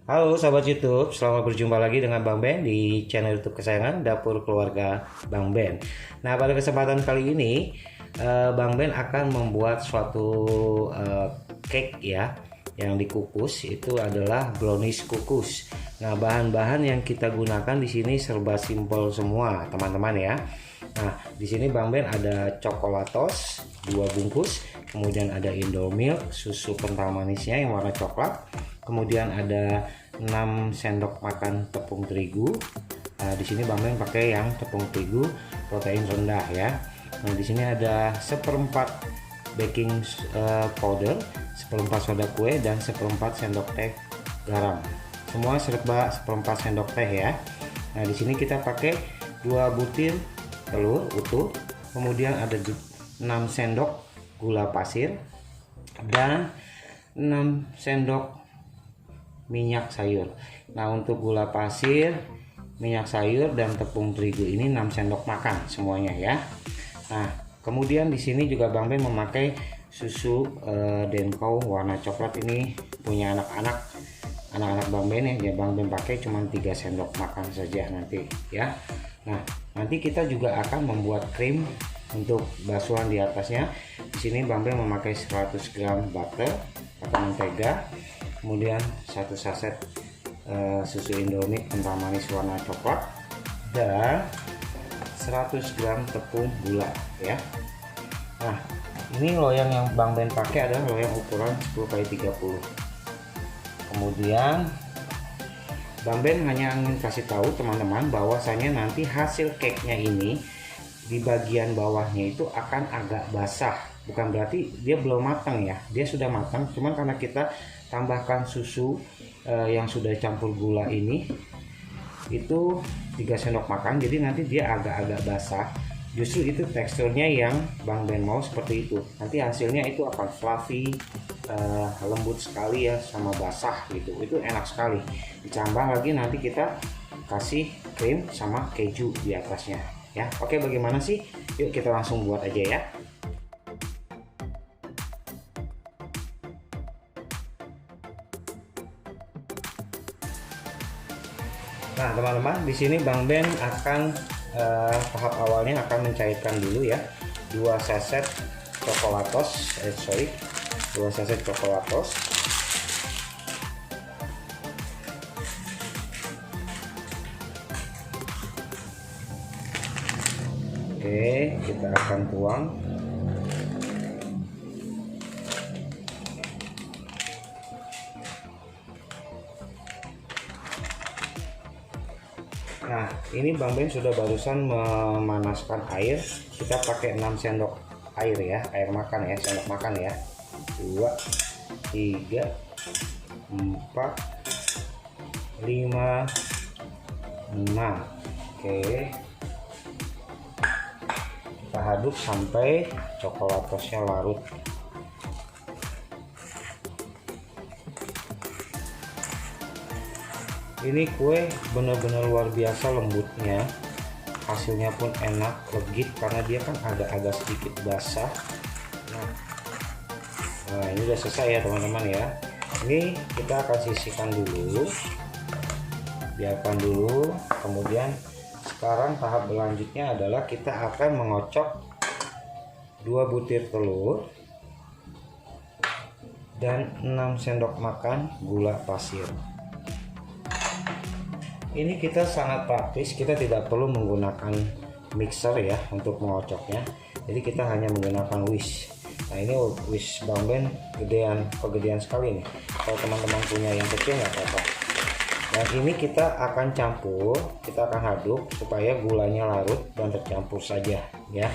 Halo sahabat YouTube, selamat berjumpa lagi dengan Bang Ben di channel YouTube kesayangan Dapur Keluarga Bang Ben. Nah, pada kesempatan kali ini Bang Ben akan membuat suatu cake ya, yang dikukus itu adalah brownies kukus. Nah, bahan-bahan yang kita gunakan di sini serba simpel semua, teman-teman ya. Nah, di sini Bang Ben ada coklatos 2 bungkus, kemudian ada Indomilk, susu kental manisnya yang warna coklat, kemudian ada 6 sendok makan tepung terigu. Nah, di sini Bang Ben pakai yang tepung terigu protein rendah ya. Nah, di sini ada seperempat baking powder, seperempat soda kue, dan seperempat sendok teh garam. Semua serba seperempat sendok teh ya. Nah, di sini kita pakai 2 butir telur utuh, kemudian ada 6 sendok gula pasir dan 6 sendok minyak sayur. Nah, untuk gula pasir, minyak sayur, dan tepung terigu ini 6 sendok makan semuanya ya. Nah, kemudian di sini juga Bang Ben memakai susu Denko warna coklat, ini punya anak-anak Bang Ben ya. Bang Ben pakai cuma 3 sendok makan saja nanti ya. Nah, nanti kita juga akan membuat krim untuk basuhan di atasnya. Di sini Bang Ben memakai 100 gram butter atau mentega, kemudian 1 saset susu Indomie kental manis warna coklat, dan 100 gram tepung gula ya. Nah, ini loyang yang Bang Ben pakai adalah loyang ukuran 10x30. Kemudian Bang Ben hanya ingin kasih tahu teman-teman bahwasanya nanti hasil cake-nya ini di bagian bawahnya itu akan agak basah. Bukan berarti dia belum matang ya, dia sudah matang, cuman karena kita tambahkan susu yang sudah campur gula ini itu 3 sendok makan, jadi nanti dia agak-agak basah. Justru itu teksturnya yang Bang Ben mau seperti itu. Nanti hasilnya itu akan fluffy, lembut sekali ya, sama basah gitu. Itu enak sekali. Ditambah lagi nanti kita kasih krim sama keju di atasnya ya. Oke, bagaimana sih? Yuk kita langsung buat aja ya. Nah, teman-teman, di sini Bang Ben akan tahap awalnya akan mencairkan dulu ya 2 saset coklatos, 2 saset coklatos. Oke, kita akan tuang. Nah, ini Bang Ben sudah barusan memanaskan air. Kita pakai 6 sendok air ya, air makan ya, sendok makan ya. 2, 3, 4, 5, 6. Oke. Kita aduk sampai coklatosnya larut. Ini kue benar-benar luar biasa lembutnya, hasilnya pun enak, legit karena dia kan agak-agak sedikit basah. Nah, ini udah selesai ya teman-teman ya. Ini kita akan sisihkan dulu, biarkan dulu. Kemudian sekarang tahap berlanjutnya adalah kita akan mengocok 2 butir telur dan 6 sendok makan gula pasir. Ini kita sangat praktis, kita tidak perlu menggunakan mixer ya untuk mengocoknya, jadi kita hanya menggunakan whisk. Nah, ini whisk Bang Ben kegedean sekali nih. Kalau teman-teman punya yang kecil nggak apa-apa. Dan ini kita akan campur, kita akan aduk supaya gulanya larut dan tercampur saja ya.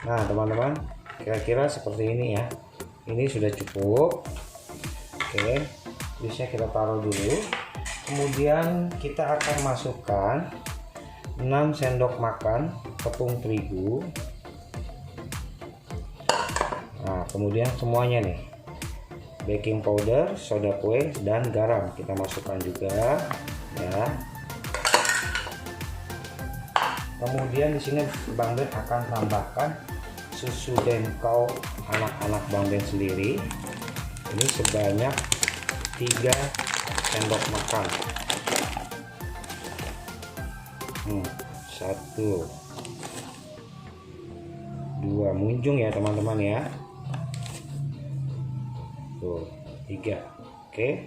Nah teman-teman, kira-kira seperti ini ya. Ini sudah cukup. Oke, bisa kita taruh dulu. Kemudian kita akan masukkan 6 sendok makan tepung terigu. Nah kemudian semuanya nih, baking powder, soda kue, dan garam kita masukkan juga ya. Kemudian di sini Bang Ben akan tambahkan susu dengkau anak-anak Bang Ben sendiri. Ini sebanyak 3 sendok makan. 1, 2, munjung ya teman-teman ya. Tuh, 3. Oke.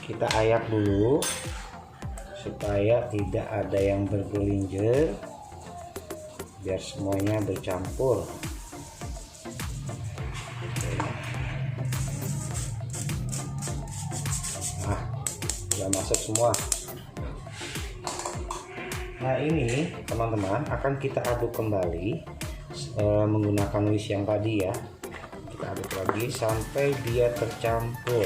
Kita ayak dulu supaya tidak ada yang bergelinjer, biar semuanya bercampur. Nah, sudah masuk semua. Nah ini teman-teman akan kita aduk kembali menggunakan whisk yang tadi ya. Kita aduk lagi sampai dia tercampur.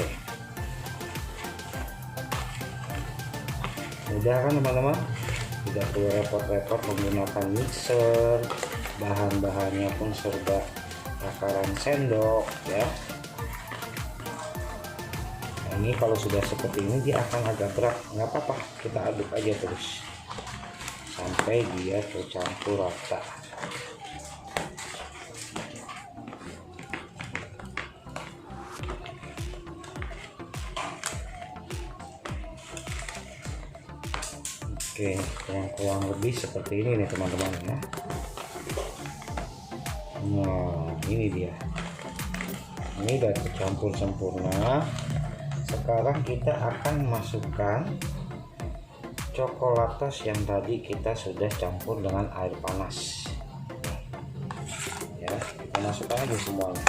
Mudah kan teman-teman, tidak perlu repot-repot menggunakan mixer, bahan-bahannya pun serba takaran sendok ya. Nah, ini kalau sudah seperti ini dia akan agak berat, nggak apa-apa, kita aduk aja terus sampai dia tercampur rata. Oke, kurang lebih seperti ini nih teman-teman ya. Nah, ini dia. Ini udah tercampur sempurna. Sekarang kita akan masukkan coklatos yang tadi kita sudah campur dengan air panas. Ya, kita masukkan aja semuanya.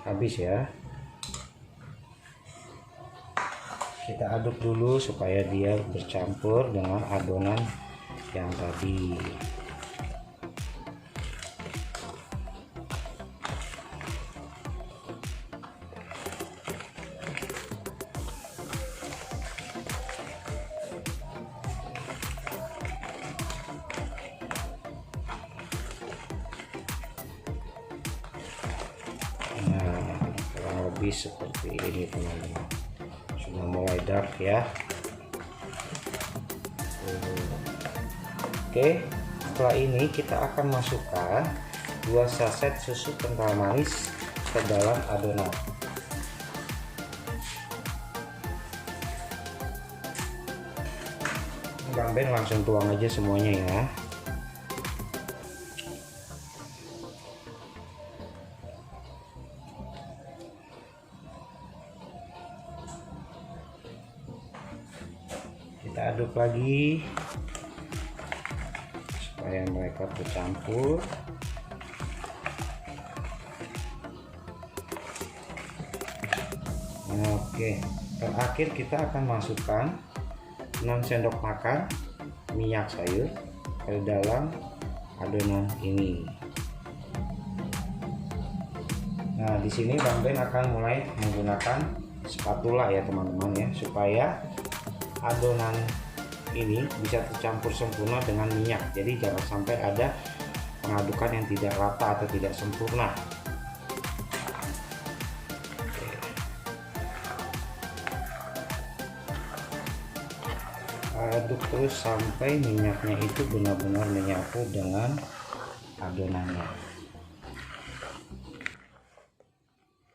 Habis ya, kita aduk dulu supaya dia bercampur dengan adonan yang tadi. Lebih seperti ini teman-teman, sudah mulai dark ya. Oke, setelah ini kita akan masukkan 2 saset susu kental manis ke dalam adonan. Bang Ben langsung tuang aja semuanya ya. Kita aduk lagi supaya mereka bercampur. Oke, terakhir kita akan masukkan 6 sendok makan minyak sayur ke dalam adonan ini. Nah, di sini Bang Ben akan mulai menggunakan spatula ya teman-teman ya, supaya adonan ini bisa tercampur sempurna dengan minyak. Jadi jangan sampai ada pengadukan yang tidak rata atau tidak sempurna. Aduk terus sampai minyaknya itu benar-benar menyatu dengan adonannya.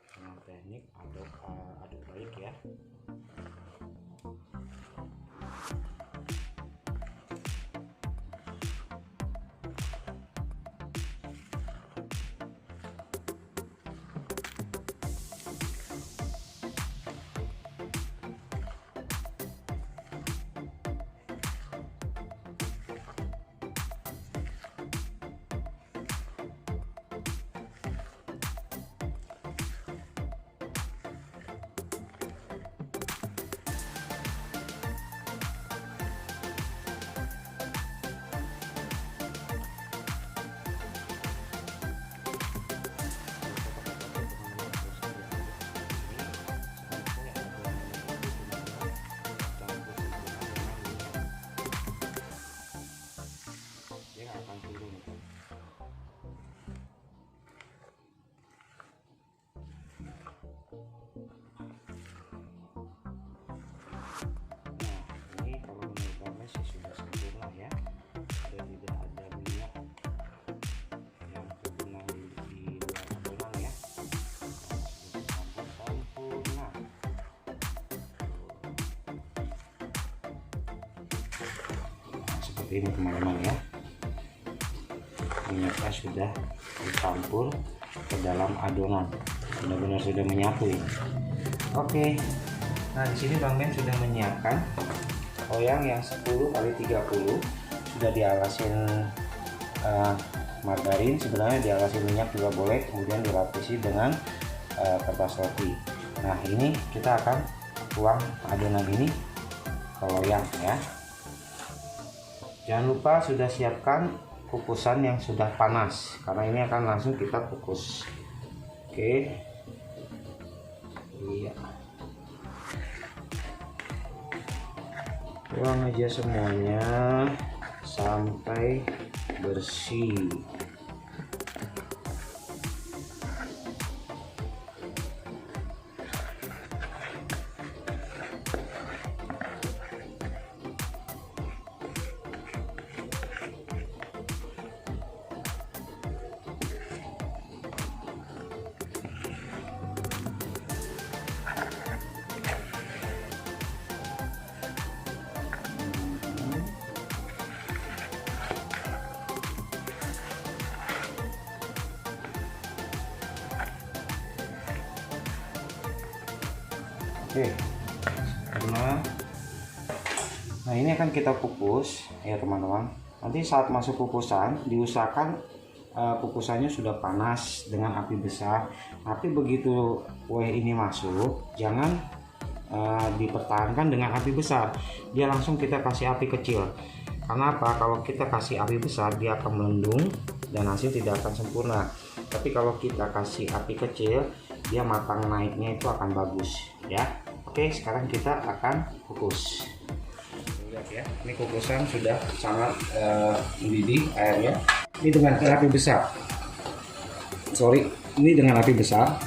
Dengan teknik aduk baik ya. seperti ini teman-teman ya. Minyaknya sudah dicampur ke dalam adonan, benar-benar sudah menyatu ini. Oke, nah di sini Bang Ben sudah menyiapkan loyang yang 10 kali 30, sudah dialasin margarin, sebenarnya dialasin minyak juga boleh, kemudian dilapisi dengan kertas roti. Nah ini kita akan tuang adonan ini ke loyang ya. Jangan lupa sudah siapkan kukusan yang sudah panas, karena ini akan langsung kita kukus. Oke, iya, tuang aja semuanya sampai bersih. Oke, nah ini akan kita kukus ya teman-teman. Nanti saat masuk kukusan diusahakan kukusannya sudah panas dengan api besar. Tapi begitu kue ini masuk, jangan dipertahankan dengan api besar, dia langsung kita kasih api kecil. Karena apa? Kalau kita kasih api besar dia akan melendung dan hasil tidak akan sempurna. Tapi kalau kita kasih api kecil, dia matang naiknya itu akan bagus ya. Oke, sekarang kita akan kukus. Lihat ya, ini kukusan sudah sangat mendidih airnya. Ini dengan api besar. Ini dengan api besar.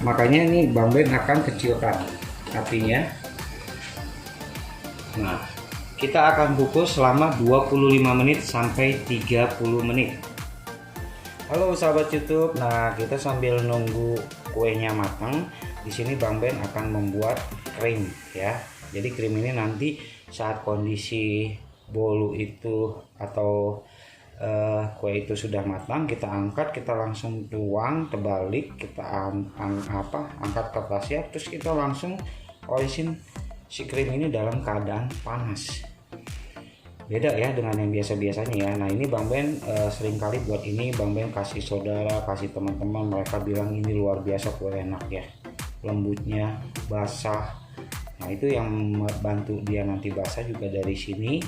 Makanya ini Bang Ben akan kecilkan apinya. Nah, kita akan kukus selama 25 menit sampai 30 menit. Halo sahabat YouTube. Nah, kita sambil nunggu kuenya matang, di sini Bang Ben akan membuat krim ya. Jadi krim ini nanti saat kondisi bolu itu atau kue itu sudah matang, kita angkat, kita langsung tuang, terbalik, kita angkat ke plastik, terus kita langsung olisin si krim ini dalam keadaan panas. Beda ya dengan yang biasa-biasanya ya. Nah ini Bang Ben sering kali buat ini, Bang Ben kasih saudara, kasih teman-teman, mereka bilang ini luar biasa kue enak ya, lembutnya, basah. Nah itu yang bantu dia nanti basah juga dari sini,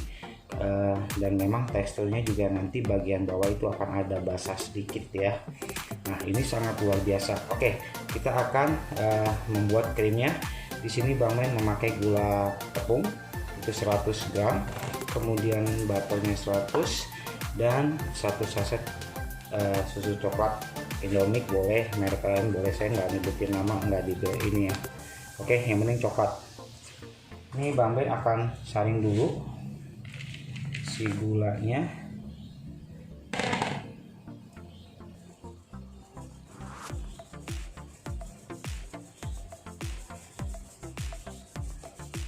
dan memang teksturnya juga nanti bagian bawah itu akan ada basah sedikit ya. Nah ini sangat luar biasa. Oke, kita akan membuat krimnya. Di sini Bang Ben memakai gula tepung itu 100 gram, kemudian butternya 100, dan 1 saset susu coklat Indomilk, boleh merek lain boleh, saya nggak nyebutin nama, nggak di ini ya. Oke, yang penting coklat. Ini Bang Ben akan saring dulu si gulanya.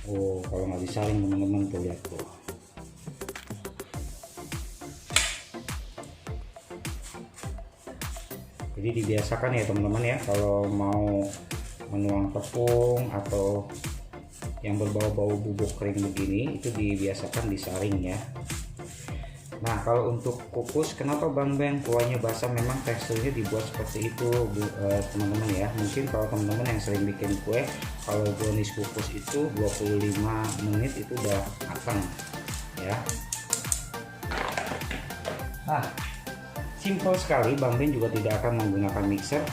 Oh, kalau nggak disaring teman-teman tuh lihat tuh. Jadi dibiasakan ya teman-teman ya, kalau mau menuang tepung atau yang berbau-bau bubuk kering begini, itu dibiasakan disaring ya. Nah kalau untuk kukus, kenapa Bang Ben kuahnya basah? Memang teksturnya dibuat seperti itu teman-teman ya. Mungkin kalau teman-teman yang sering bikin kue, kalau brownies kukus itu 25 menit itu udah matang ya. Nah simple sekali, Bang Ben juga tidak akan menggunakan mixer,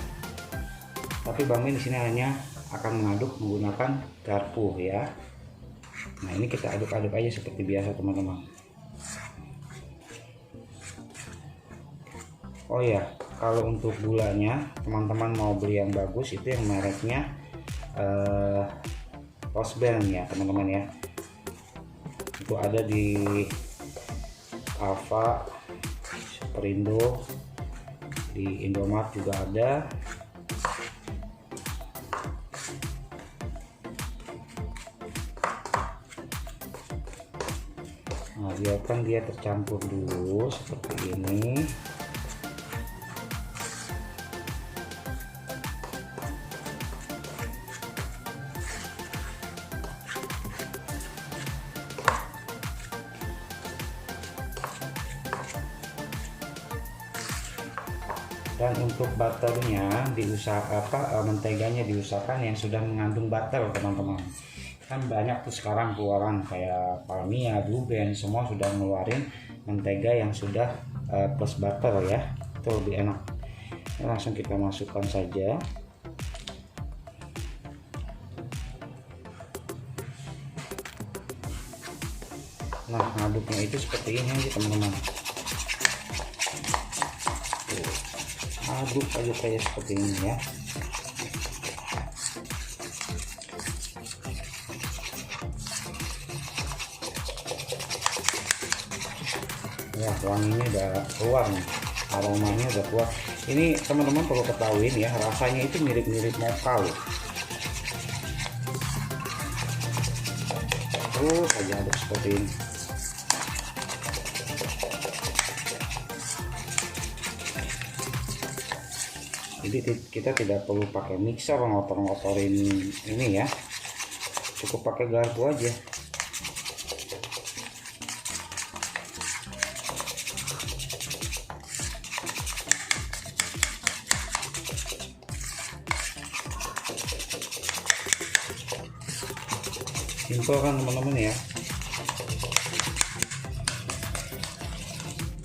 tapi Bang Ben di sini hanya akan mengaduk menggunakan garpu ya. Nah ini kita aduk-aduk aja seperti biasa teman-teman. Oh ya, kalau untuk gulanya teman-teman mau beli yang bagus, itu yang mereknya Rose Band ya teman-teman ya. Itu ada di Alfa, Superindo, di Indomaret juga ada. Nah biarkan dia tercampur dulu seperti ini. Dan untuk butternya menteganya diusahakan yang sudah mengandung butter, teman-teman. Kan banyak tuh sekarang keluaran kayak Palmia, Blue Band, semua sudah ngeluarin mentega yang sudah plus butter ya, itu lebih enak. Langsung kita masukkan saja. Nah, ngaduknya itu seperti ini aja, teman-teman. Aduk aja kayak seperti ini ya. Ya, wanginya udah keluar nih, aromanya udah keluar. Ini teman-teman perlu ketahuin ya, rasanya itu mirip-mirip mocha loh. Terus aja aduk seperti ini. Jadi kita tidak perlu pakai mixer ngotor-ngotorin ini ya, cukup pakai garpu aja. Simpel kan teman-teman ya.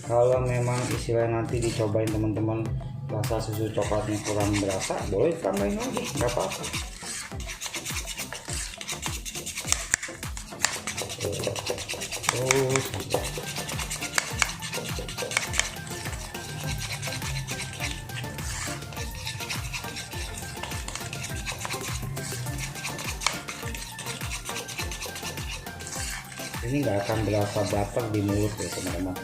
Kalau memang istilahnya nanti dicobain teman-teman rasa susu coklatnya kurang berasa, boleh tambahin lagi, nggak apa-apa. Terus ini nggak akan berasa butter di mulut ya teman-teman,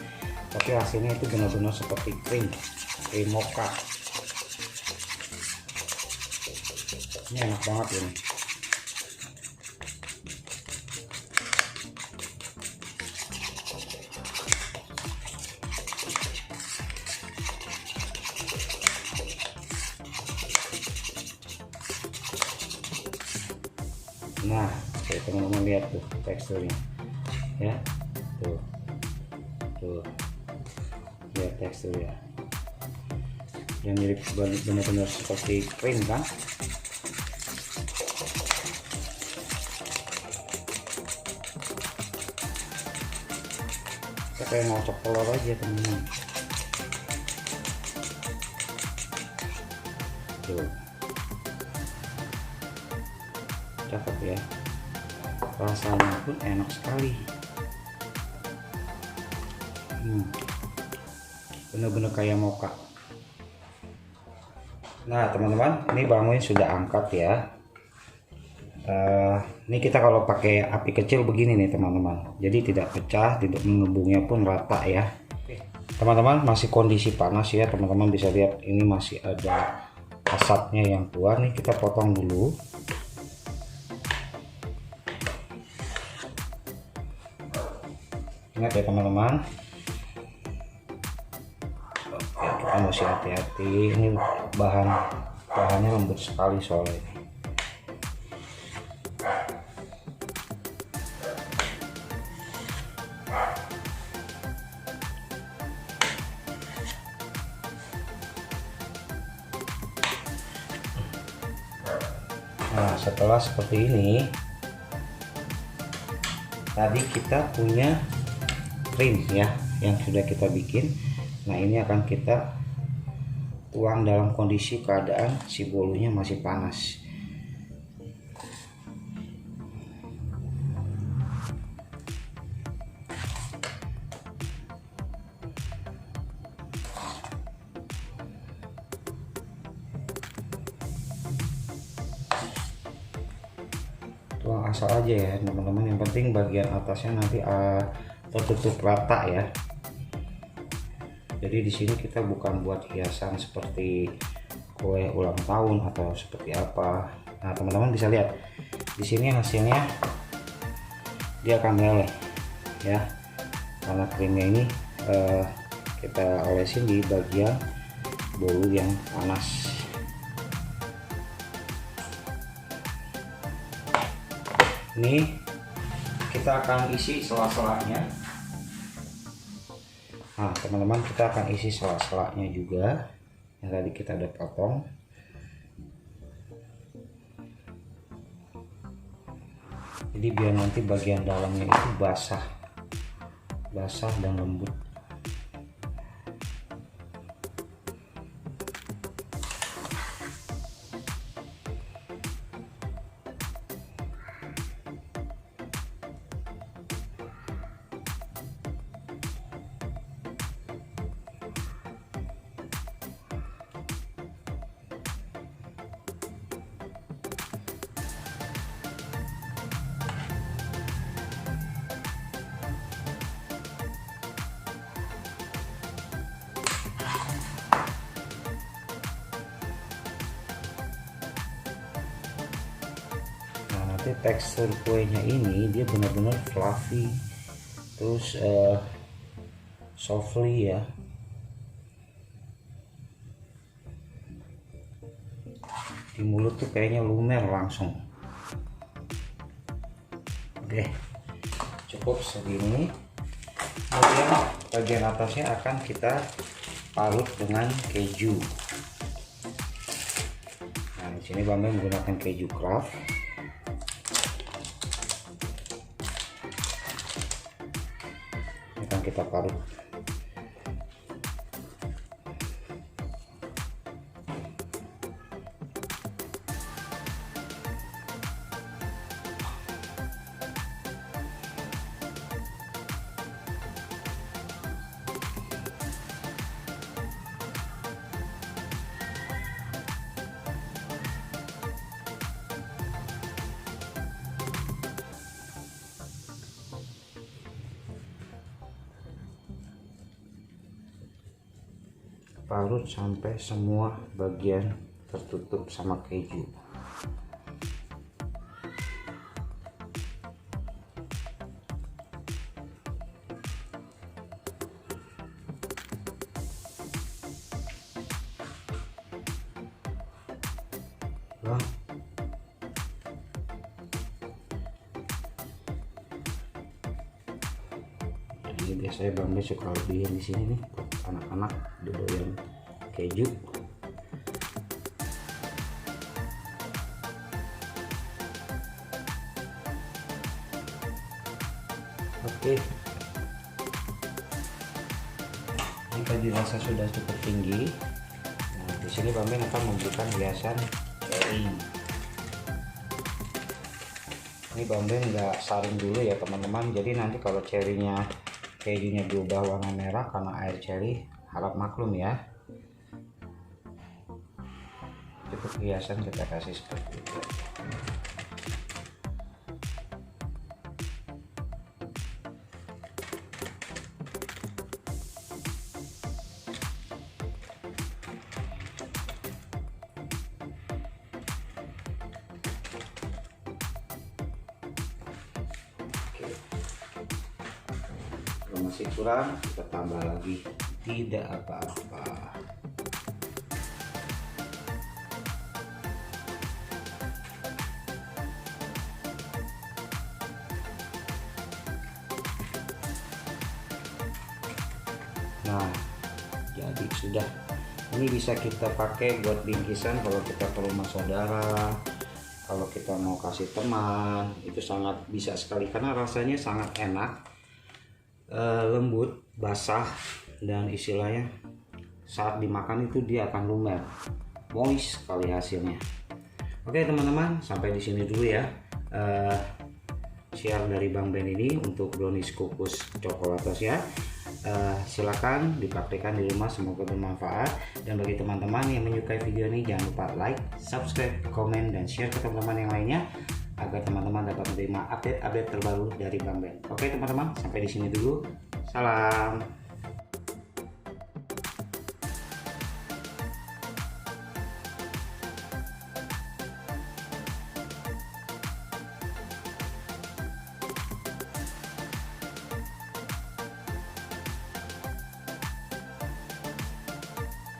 tapi hasilnya itu benar-benar seperti krim mocha. Ini enak banget ini. Nah, teman-teman lihat tuh teksturnya ya, tuh lihat teksturnya yang mirip benar-benar seperti krim kan. Kita kayak ngocok telur aja teman-teman. Tuh, cakep ya, rasanya pun enak sekali. Bener-bener kayak mocha. Nah teman-teman, ini bangun sudah angkat ya. Ini kita kalau pakai api kecil begini nih teman-teman, jadi tidak pecah, tidak mengembungnya pun rata ya. Teman-teman, masih kondisi panas ya teman-teman, bisa lihat ini masih ada asapnya yang keluar nih. Kita potong dulu. Ingat ya teman-teman, kita masih hati-hati, ini bahannya lembut sekali soalnya. Nah setelah seperti ini, tadi kita punya krim ya yang sudah kita bikin. Nah ini akan kita tuang dalam kondisi keadaan si bolunya masih panas. Tuang asal aja ya teman-teman, yang penting bagian atasnya nanti tertutup rata ya. Jadi di sini kita bukan buat hiasan seperti kue ulang tahun atau seperti apa. Nah teman-teman bisa lihat di sini hasilnya dia akan meleleh ya. karena krimnya ini kita olesin di bagian bolu yang panas. Ini kita akan isi sela-selanya. Nah teman-teman, kita akan isi sela-selanya juga yang tadi kita udah potong. Jadi biar nanti bagian dalamnya itu basah dan lembut. Tekstur kuenya ini dia benar-benar fluffy, terus softly ya. Di mulut tuh kayaknya lumer langsung. Oke, cukup segini. Kemudian bagian atasnya akan kita parut dengan keju. Nah di sini Bang Ben menggunakan keju Kraft. Akan kita parut. Parut sampai semua bagian tertutup sama keju. Nah, ini biasanya Bang Ben suka lebihin di sini nih buat anak-anak doyan keju. Oke, jika dirasa sudah cukup tinggi, nah di sini Bang Ben akan memberikan hiasan cherry. Ini Bang Ben nggak saring dulu ya teman-teman, jadi nanti kalau cherrynya kejunya berubah warna merah karena air cherry, harap maklum ya. Cukup hiasan kita kasih seperti itu. Kalau masih kurang kita tambah lagi, tidak apa-apa. Nah jadi sudah, ini bisa kita pakai buat bingkisan kalau kita ke rumah saudara, kalau kita mau kasih teman, itu sangat bisa sekali karena rasanya sangat enak, lembut, basah, dan istilahnya saat dimakan itu dia akan lumer, moist sekali hasilnya. Oke teman-teman, sampai di sini dulu ya share dari Bang Ben ini untuk brownies kukus coklatos ya. Silakan dipraktikkan di rumah, semoga bermanfaat. Dan bagi teman-teman yang menyukai video ini, jangan lupa like, subscribe, komen, dan share ke teman-teman yang lainnya agar teman-teman dapat menerima update-update terbaru dari Bang Ben. Oke teman-teman, sampai di sini dulu. Salam.